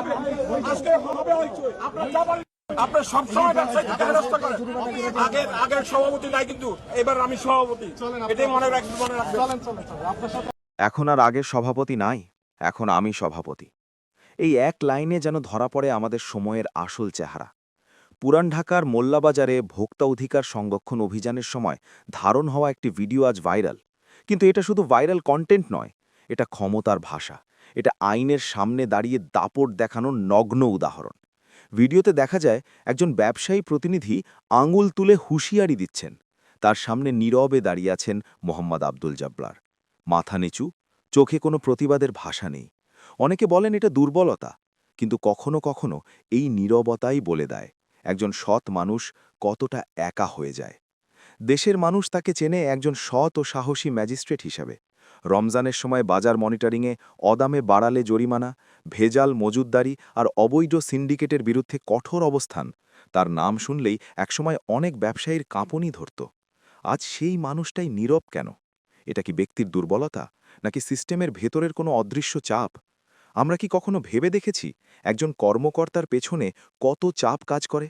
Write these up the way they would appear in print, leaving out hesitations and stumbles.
হবে, আজকে হবে হইচই। আপনার যা বলেন, আপনার সবসময় ব্যবসায়ীকে হেনস্থা করেন। আগের সভাপতি নাই, কিন্তু এবার আমি সভাপতি, এটাই মনে রাখবেন। এখন আর আগের সভাপতি নাই, এখন আমি সভাপতি। এই এক লাইনে যেন ধরা পড়ে আমাদের সময়ের আসল চেহারা। পুরান ঢাকার মোল্লাবাজারে ভোক্তা অধিকার সংরক্ষণ অভিযানের সময় ধারণ হওয়া একটি ভিডিও আজ ভাইরাল। কিন্তু এটা শুধু ভাইরাল কন্টেন্ট নয়, এটা ক্ষমতার ভাষা, এটা আইনের সামনে দাঁড়িয়ে দাপট দেখানোর নগ্ন উদাহরণ। ভিডিওতে দেখা যায় একজন ব্যবসায়ী প্রতিনিধি আঙুল তুলে হুঁশিয়ারি দিচ্ছেন। তার সামনে নীরবে দাঁড়িয়ে আছেন মোহাম্মদ আব্দুল জব্বার। মাথা নিচু, চোখে কোনো প্রতিবাদের ভাষা নেই। অনেকে বলেন এটা দুর্বলতা, কিন্তু কখনো কখনো এই নীরবতাই বলে দেয় একজন সৎ মানুষ কতটা একা হয়ে যায়। দেশের মানুষ তাকে চেনে একজন সৎ ও সাহসী ম্যাজিস্ট্রেট হিসাবে। রমজানের সময় বাজার মনিটরিংয়ে অদামে বাড়ালে জরিমানা, ভেজাল মজুতদারি আর অবৈধ সিন্ডিকেটের বিরুদ্ধে কঠোর অবস্থান, তার নাম শুনলেই একসময় অনেক ব্যবসায়ীর কাঁপুনি ধরত। আজ সেই মানুষটাই নীরব কেন? এটা কি ব্যক্তির দুর্বলতা, নাকি সিস্টেমের ভেতরের কোনো অদৃশ্য চাপ? আমরা কি কখনো ভেবে দেখেছি একজন কর্মকর্তার পেছনে কত চাপ কাজ করে?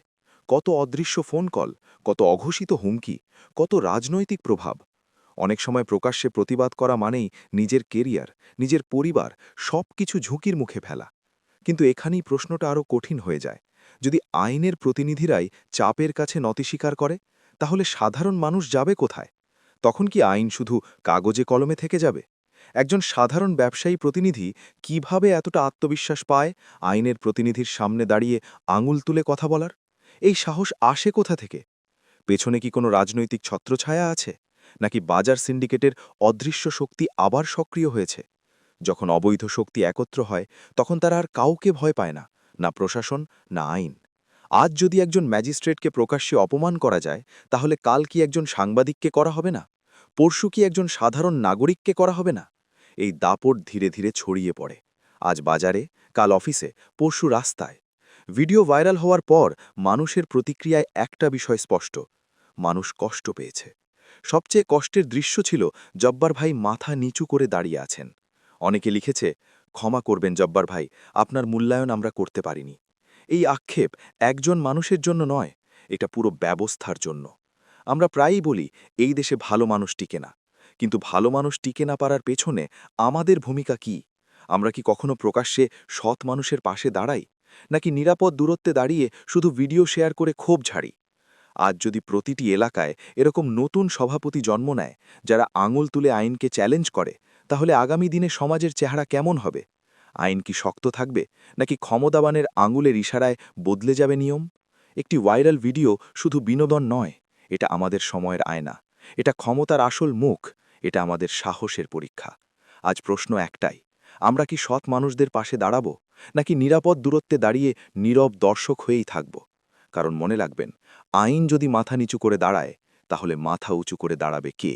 কত অদৃশ্য ফোন কল, কত অঘোষিত হুমকি, কত রাজনৈতিক প্রভাব? অনেক সময় প্রকাশ্যে প্রতিবাদ করা মানেই নিজের কেরিয়ার, নিজের পরিবার সব কিছু ঝুঁকির মুখে ফেলা। কিন্তু এখানেই প্রশ্নটা আরও কঠিন হয়ে যায়। যদি আইনের প্রতিনিধিরাই চাপের কাছে নতি স্বীকার করে, তাহলে সাধারণ মানুষ যাবে কোথায়? তখন কি আইন শুধু কাগজে কলমে থেকে যাবে? একজন সাধারণ ব্যবসায়ী প্রতিনিধি কিভাবে এতটা আত্মবিশ্বাস পায় আইনের প্রতিনিধির সামনে দাঁড়িয়ে আঙুল তুলে কথা বলার? এই সাহস আসে কোথা থেকে? পেছনে কি কোনো রাজনৈতিক ছত্রছায়া আছে, নাকি বাজার সিন্ডিকেটের অদৃশ্য শক্তি আবার সক্রিয় হয়েছে? যখন অবৈধ শক্তি একত্র হয়, তখন তারা আর কাউকে ভয় পায় না, না প্রশাসন, না আইন। আজ যদি একজন ম্যাজিস্ট্রেটকে প্রকাশ্যে অপমান করা যায়, তাহলে কাল কি একজন সাংবাদিককে করা হবে না? পরশু কি একজন সাধারণ নাগরিককে করা হবে না? এই দাপট ধীরে ধীরে ছড়িয়ে পড়ে, আজ বাজারে, কাল অফিসে, পরশু রাস্তায়। ভিডিও ভাইরাল হওয়ার পর মানুষের প্রতিক্রিয়ায় একটা বিষয় স্পষ্ট: মানুষ কষ্ট পেয়েছে। সবচেয়ে কষ্টের দৃশ্য ছিল জব্বার ভাই মাথা নিচু করে দাঁড়িয়ে আছেন। অনেকে লিখেছে, ক্ষমা করবেন জব্বার ভাই, আপনার মূল্যায়ন আমরা করতে পারিনি। এই আক্ষেপ একজন মানুষের জন্য নয়, এটা পুরো ব্যবস্থার জন্য। আমরা প্রায়ই বলি এই দেশে ভালো মানুষ টিকে না, কিন্তু ভালো মানুষ টিকে না পারার পেছনে আমাদের ভূমিকা কি? আমরা কি কখনো প্রকাশ্যে সৎ মানুষের পাশে দাঁড়াই, নাকি নিরাপদ দূরত্বে দাঁড়িয়ে শুধু ভিডিও শেয়ার করে ক্ষোভ ঝাড়ি? আজ যদি প্রতিটি এলাকায় এরকম নতুন সভাপতি জন্ম নেয়, যারা আঙুল তুলে আইনকে চ্যালেঞ্জ করে, তাহলে আগামী দিনে সমাজের চেহারা কেমন হবে? আইন কি শক্ত থাকবে, নাকি ক্ষমতাবানের আঙুলের ইশারায় বদলে যাবে নিয়ম? একটি ভাইরাল ভিডিও শুধু বিনোদন নয়, এটা আমাদের সময়ের আয়না, এটা ক্ষমতার আসল মুখ, এটা আমাদের সাহসের পরীক্ষা। আজ প্রশ্ন একটাই: আমরা কি সৎ মানুষদের পাশে দাঁড়াবো, নাকি নিরাপদ দূরত্বে দাঁড়িয়ে নীরব দর্শক হয়েই থাকব? কারণ মনে রাখবেন, আইন যদি মাথা নিচু করে দাঁড়ায়, তাহলে মাথা উঁচু করে দাঁড়াবে কে?